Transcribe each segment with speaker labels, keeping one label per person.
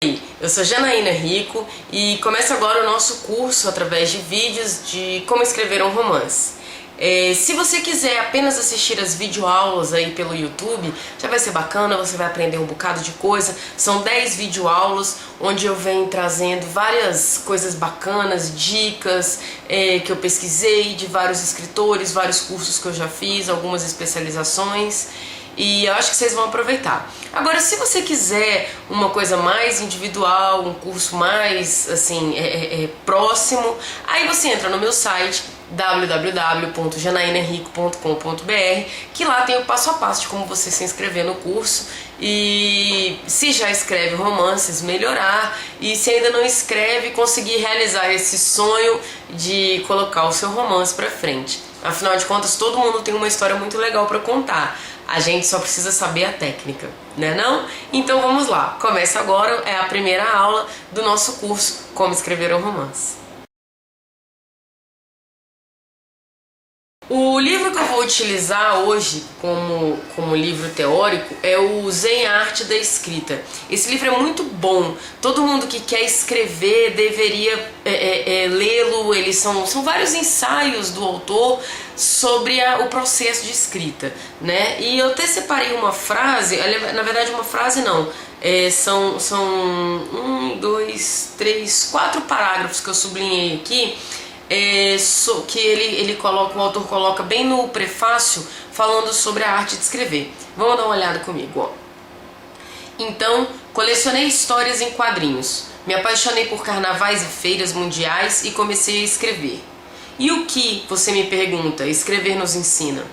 Speaker 1: Eu sou Janaína Rico e começa agora o nosso curso através de vídeos de como escrever um romance. Se você quiser apenas assistir as videoaulas aí pelo YouTube, já vai ser bacana, você vai aprender um bocado de coisa. São 10 videoaulas onde eu venho trazendo várias coisas bacanas, dicas que eu pesquisei de vários escritores, vários cursos que eu já fiz, algumas especializações. E eu acho que vocês vão aproveitar. Agora, se você quiser uma coisa mais individual, um curso mais assim próximo, aí você entra no meu site www.janainarico.com.br, que lá tem o passo a passo de como você se inscrever no curso e, se já escreve romances, melhorar, e se ainda não escreve, conseguir realizar esse sonho de colocar o seu romance pra frente. Afinal de contas, todo mundo tem uma história muito legal pra contar. A gente só precisa saber a técnica, né não? Então vamos lá. Começa agora, é a primeira aula do nosso curso Como Escrever um Romance. O livro que eu vou utilizar hoje como livro teórico é o Zen Arte da Escrita. Esse livro é muito bom, todo mundo que quer escrever deveria lê-lo. Eles são vários ensaios do autor sobre o processo de escrita, né? E eu até separei uma frase, na verdade uma frase não, são 4 parágrafos que eu sublinhei aqui, que o autor coloca bem no prefácio, falando sobre a arte de escrever. Vamos dar uma olhada comigo, ó. Então, colecionei histórias em quadrinhos, me apaixonei por carnavais e feiras mundiais e comecei a escrever. E o que, você me pergunta, escrever nos ensina?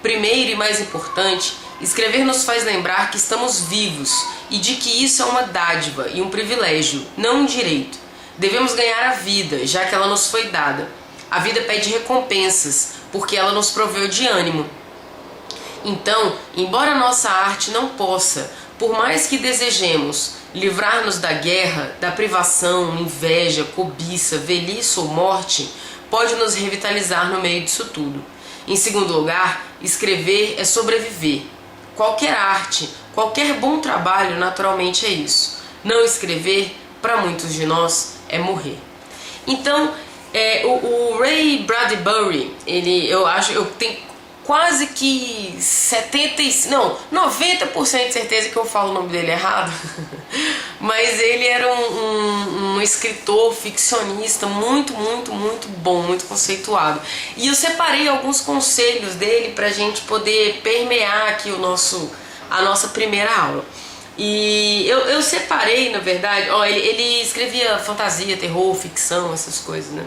Speaker 1: Primeiro e mais importante, escrever nos faz lembrar que estamos vivos e de que isso é uma dádiva e um privilégio, não um direito. Devemos ganhar a vida, já que ela nos foi dada. A vida pede recompensas, porque ela nos proveu de ânimo. Então, embora nossa arte não possa, por mais que desejemos, livrar-nos da guerra, da privação, inveja, cobiça, velhice ou morte, pode nos revitalizar no meio disso tudo. Em segundo lugar, escrever é sobreviver. Qualquer arte, qualquer bom trabalho, naturalmente é isso. Não escrever, para muitos de nós, é morrer. Então, o Ray Bradbury, eu tenho quase que 90% de certeza que eu falo o nome dele errado, mas ele era um escritor ficcionista muito bom, muito conceituado. E eu separei alguns conselhos dele pra gente poder permear aqui a nossa primeira aula. E eu separei, na verdade, ele escrevia fantasia, terror, ficção, essas coisas, né?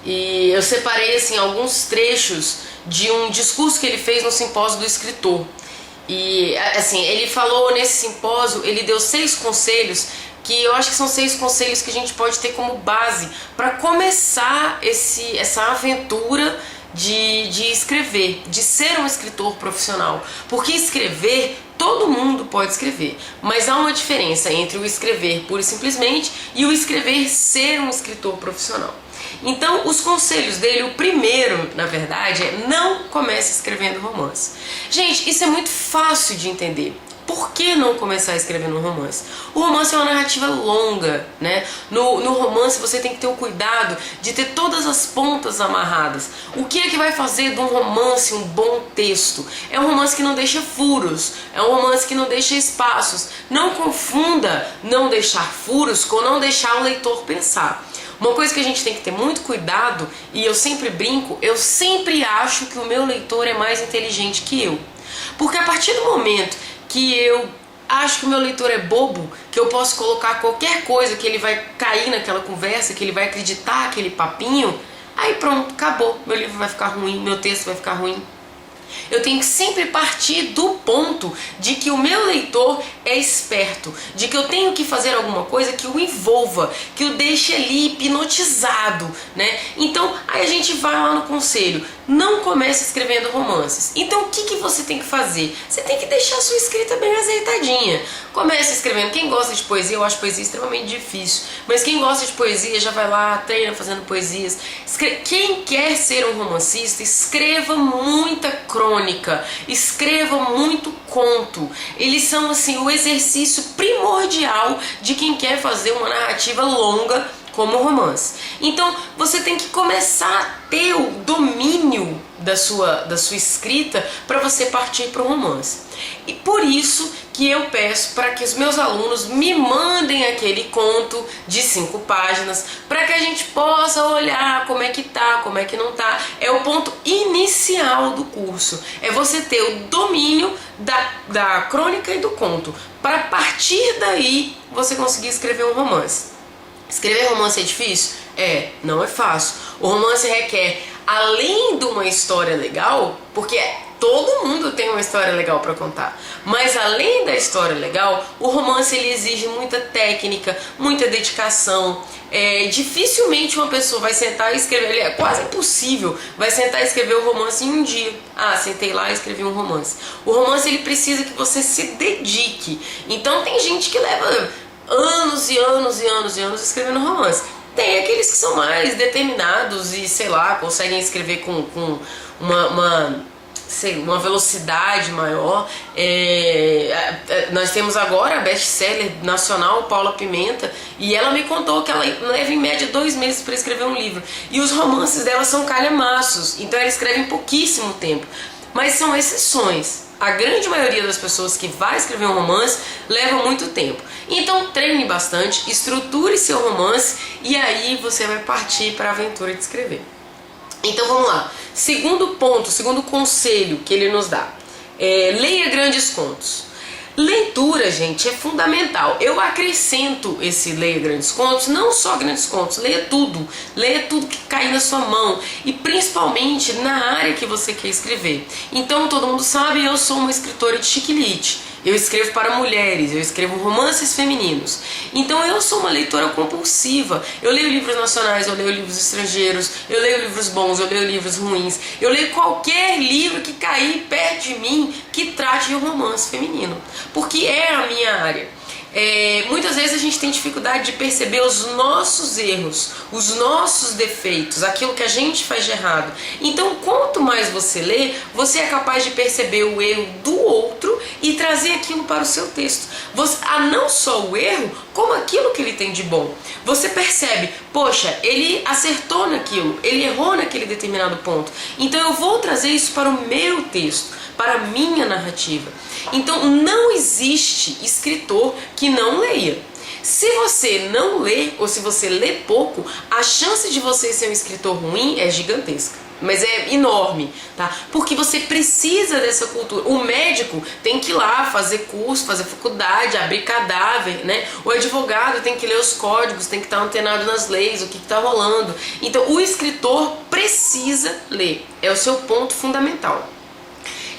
Speaker 1: E eu separei, assim, alguns trechos de um discurso que ele fez no simpósio do escritor. E, assim, ele falou nesse simpósio, ele deu 6 conselhos, que eu acho que são 6 conselhos que a gente pode ter como base para começar essa aventura de escrever, de ser um escritor profissional. Porque escrever, todo mundo pode escrever, mas há uma diferença entre o escrever pura e simplesmente e o escrever ser um escritor profissional. Então, os conselhos dele, o primeiro, na verdade, é não comece escrevendo romance. Gente, isso é muito fácil de entender. Por que não começar escrevendo um romance? O romance é uma narrativa longa, né? No romance você tem que ter o cuidado de ter todas as pontas amarradas. O que é que vai fazer de um romance um bom texto? É um romance que não deixa furos, é um romance que não deixa espaços. Não confunda não deixar furos com não deixar o leitor pensar. Uma coisa que a gente tem que ter muito cuidado, e eu sempre brinco, eu sempre acho que o meu leitor é mais inteligente que eu. Porque a partir do momento que eu acho que o meu leitor é bobo, que eu posso colocar qualquer coisa que ele vai cair naquela conversa, que ele vai acreditar aquele papinho, aí pronto, acabou, meu livro vai ficar ruim, meu texto vai ficar ruim. Eu tenho que sempre partir do ponto de que o meu leitor é esperto, de que eu tenho que fazer alguma coisa que o envolva, que o deixe ali hipnotizado, né? Então, aí a gente vai lá no conselho não comece escrevendo romances. Então o que você tem que fazer? Você tem que deixar a sua escrita bem azeitadinha. Comece escrevendo. Quem gosta de poesia, eu acho poesia extremamente difícil, mas quem gosta de poesia já vai lá, treina fazendo poesias. Quem quer ser um romancista, escreva muita crônica, escreva muito conto. Eles são assim o exercício primordial de quem quer fazer uma narrativa longa como romance. Então você tem que começar a ter o domínio da sua escrita para você partir para o romance. E por isso que eu peço para que os meus alunos me mandem aquele conto de 5 páginas para que a gente possa olhar como é que tá, como é que não tá. É o ponto inicial do curso. É você ter o domínio da crônica e do conto para partir daí você conseguir escrever um romance. Escrever romance é difícil? Não é fácil. O romance requer, além de uma história legal, porque todo mundo tem uma história legal para contar, mas além da história legal, o romance ele exige muita técnica, muita dedicação. Dificilmente uma pessoa vai sentar e escrever, é quase impossível, vai sentar e escrever o romance em um dia. Sentei lá e escrevi um romance. O romance ele precisa que você se dedique. Então tem gente que leva anos e anos e anos e anos escrevendo romance. Tem aqueles que são mais determinados e, sei lá, conseguem escrever com uma velocidade maior. Nós temos agora a best-seller nacional, Paula Pimenta, e ela me contou que ela leva em média 2 meses para escrever um livro. E os romances dela são calhamaços, então ela escreve em pouquíssimo tempo. Mas são exceções. A grande maioria das pessoas que vai escrever um romance leva muito tempo. Então treine bastante, estruture seu romance e aí você vai partir para a aventura de escrever. Então vamos lá. Segundo ponto, segundo conselho que ele nos dá. Leia grandes contos. Leitura, gente, é fundamental. Eu acrescento esse leia grandes contos, não só grandes contos, leia tudo que cair na sua mão e principalmente na área que você quer escrever. Então todo mundo sabe, eu sou uma escritora de chiquilite. Eu escrevo para mulheres, eu escrevo romances femininos. Então eu sou uma leitora compulsiva. Eu leio livros nacionais, eu leio livros estrangeiros, eu leio livros bons, eu leio livros ruins. Eu leio qualquer livro que cair perto de mim que trate de um romance feminino, porque é a minha área. Muitas vezes a gente tem dificuldade de perceber os nossos erros, os nossos defeitos, aquilo que a gente faz de errado. Então quanto mais você lê, você é capaz de perceber o erro do outro e trazer aquilo para o seu texto. Não só o erro, como aquilo que ele tem de bom. Você percebe, poxa, ele acertou naquilo, ele errou naquele determinado ponto. Então eu vou trazer isso para o meu texto, para a minha narrativa. Então não existe escritor que não leia. Se você não lê, ou se você lê pouco, a chance de você ser um escritor ruim é gigantesca. Mas é enorme, tá? Porque você precisa dessa cultura. O médico tem que ir lá fazer curso, fazer faculdade, abrir cadáver, né? O advogado tem que ler os códigos, tem que estar antenado nas leis, o que está rolando. Então o escritor precisa ler. É o seu ponto fundamental.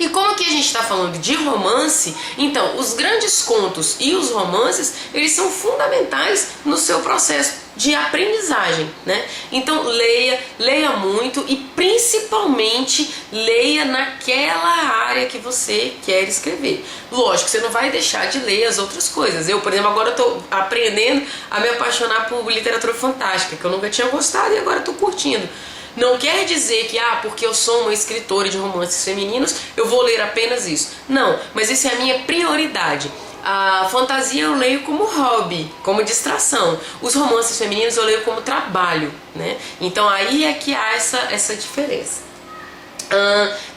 Speaker 1: E como que a gente está falando de romance, então os grandes contos e os romances, eles são fundamentais no seu processo de aprendizagem, né? Então leia muito e principalmente leia naquela área que você quer escrever. Lógico, você não vai deixar de ler as outras coisas. Eu, por exemplo, agora estou aprendendo a me apaixonar por literatura fantástica, que eu nunca tinha gostado e agora estou curtindo. Não quer dizer que, porque eu sou uma escritora de romances femininos, eu vou ler apenas isso. Não, mas isso é a minha prioridade. A fantasia eu leio como hobby, como distração. Os romances femininos eu leio como trabalho, né? Então aí é que há essa diferença.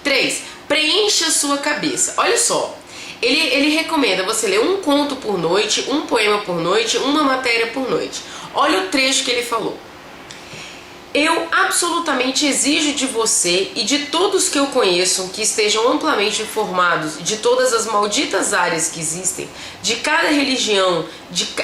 Speaker 1: 3. Preencha a sua cabeça. Olha só, ele recomenda você ler um conto por noite, um poema por noite, uma matéria por noite. Olha o trecho que ele falou. Eu absolutamente exijo de você e de todos que eu conheço que estejam amplamente informados de todas as malditas áreas que existem, de cada religião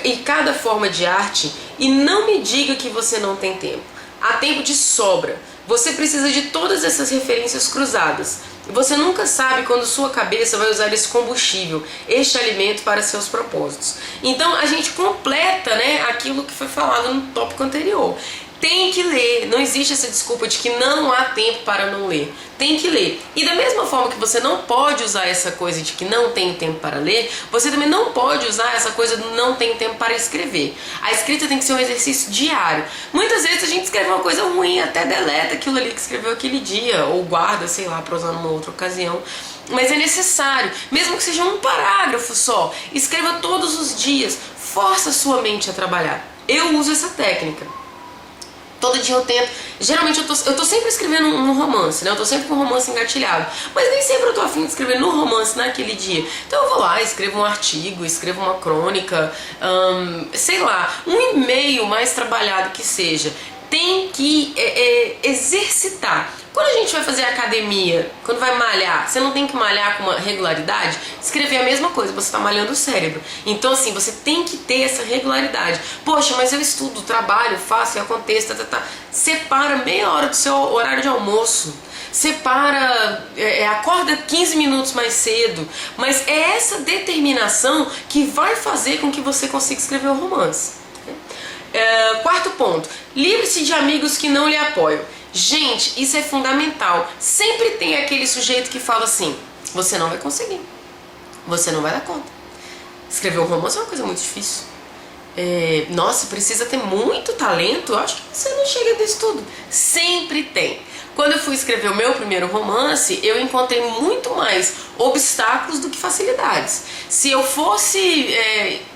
Speaker 1: e cada forma de arte, e não me diga que você não tem tempo. Há tempo de sobra. Você precisa de todas essas referências cruzadas. Você nunca sabe quando sua cabeça vai usar esse combustível, este alimento para seus propósitos. Então a gente completa, né, aquilo que foi falado no tópico anterior. Tem que ler, não existe essa desculpa de que não há tempo para não ler. Tem que ler. E da mesma forma que você não pode usar essa coisa de que não tem tempo para ler, você também não pode usar essa coisa do não tem tempo para escrever. A escrita tem que ser um exercício diário. Muitas vezes a gente escreve uma coisa ruim, até deleta aquilo ali que escreveu aquele dia, ou guarda, sei lá, para usar numa outra ocasião. Mas é necessário, mesmo que seja um parágrafo só, escreva todos os dias, força a sua mente a trabalhar. Eu uso essa técnica. Todo dia eu tento. Geralmente eu tô sempre escrevendo um romance, né? Eu tô sempre com um romance engatilhado. Mas nem sempre eu tô afim de escrever no romance naquele dia. Então eu vou lá, escrevo um artigo, escrevo uma crônica, sei lá, um e-mail mais trabalhado que seja. Tem que exercitar. Quando a gente vai fazer academia, quando vai malhar, você não tem que malhar com uma regularidade? Escrever a mesma coisa, você está malhando o cérebro. Então assim, você tem que ter essa regularidade. Poxa, mas eu estudo, trabalho, faço e aconteça, Separa meia hora do seu horário de almoço. Separa, acorda 15 minutos mais cedo. Mas é essa determinação que vai fazer com que você consiga escrever o romance. Quarto ponto, livre-se de amigos que não lhe apoiam. Gente, isso é fundamental. Sempre tem aquele sujeito que fala assim: você não vai conseguir, você não vai dar conta. Escrever um romance é uma coisa muito difícil. Nossa, precisa ter muito talento. Eu acho que você não chega disso tudo. Sempre tem. Quando eu fui escrever o meu primeiro romance, eu encontrei muito mais obstáculos do que facilidades. Se eu fosse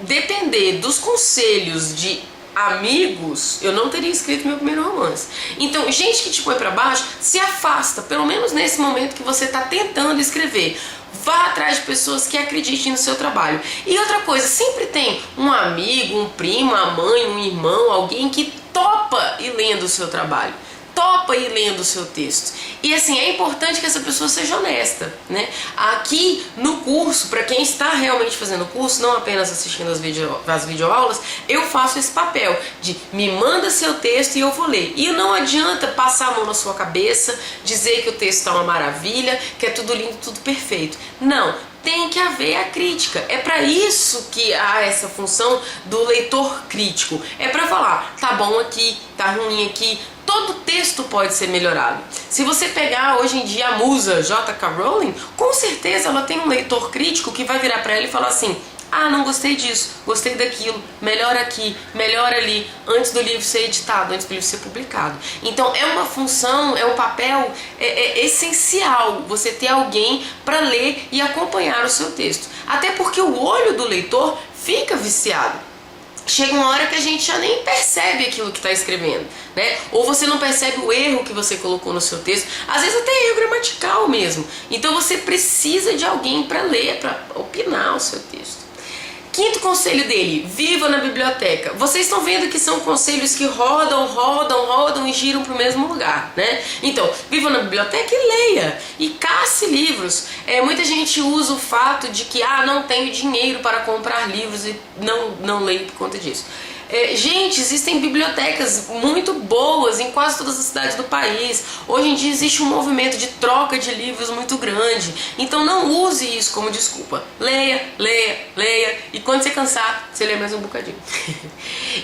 Speaker 1: depender dos conselhos de amigos, eu não teria escrito meu primeiro romance. Então, gente que te põe pra baixo, se afasta, pelo menos nesse momento que você tá tentando escrever. Vá atrás de pessoas que acreditem no seu trabalho. E outra coisa, sempre tem um amigo, um primo, a mãe, um irmão, alguém que topa ir lendo o seu trabalho. Topa ir lendo o seu texto. E assim, é importante que essa pessoa seja honesta, né? Aqui no curso, para quem está realmente fazendo o curso, não apenas assistindo as videoaulas, eu faço esse papel de me manda seu texto e eu vou ler. E não adianta passar a mão na sua cabeça, dizer que o texto está uma maravilha, que é tudo lindo, tudo perfeito. Não. Tem que haver a crítica. É para isso que há essa função do leitor crítico. É para falar, tá bom aqui, tá ruim aqui. Todo texto pode ser melhorado. Se você pegar hoje em dia a musa J.K. Rowling, com certeza ela tem um leitor crítico que vai virar para ela e falar assim: ah, não gostei disso, gostei daquilo, melhor aqui, melhor ali, antes do livro ser editado, antes do livro ser publicado. Então é uma função, é um papel essencial você ter alguém para ler e acompanhar o seu texto. Até porque o olho do leitor fica viciado. Chega uma hora que a gente já nem percebe aquilo que está escrevendo, né? Ou você não percebe o erro que você colocou no seu texto, às vezes até erro gramatical mesmo. Então você precisa de alguém para ler, para opinar o seu texto. Quinto conselho dele, viva na biblioteca. Vocês estão vendo que são conselhos que rodam e giram para o mesmo lugar, né? Então, viva na biblioteca e leia. E casse livros. Muita gente usa o fato de que não tenho dinheiro para comprar livros e não leio por conta disso. Gente, existem bibliotecas muito boas em quase todas as cidades do país. Hoje em dia existe um movimento de troca de livros muito grande. Então não use isso como desculpa. Leia, leia, leia. E quando você cansar, você lê mais um bocadinho.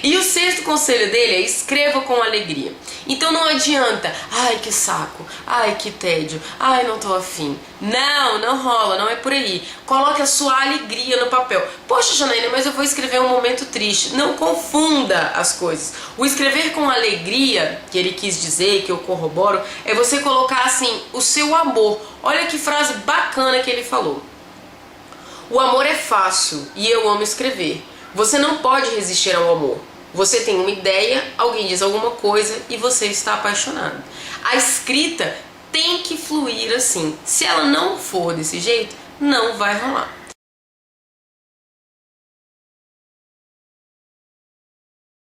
Speaker 1: E o sexto conselho dele é: escreva com alegria. Então não adianta, ai que saco, ai que tédio, ai não tô afim. Não rola, não é por aí. Coloque a sua alegria no papel. Poxa, Janaína, mas eu vou escrever um momento triste. Não confunda as coisas. O escrever com alegria, que ele quis dizer, que eu corroboro, é você colocar assim, o seu amor. Olha que frase bacana que ele falou. O amor é fácil e eu amo escrever. Você não pode resistir ao amor. Você tem uma ideia, alguém diz alguma coisa e você está apaixonado. A escrita tem que fluir assim. Se ela não for desse jeito, não vai rolar.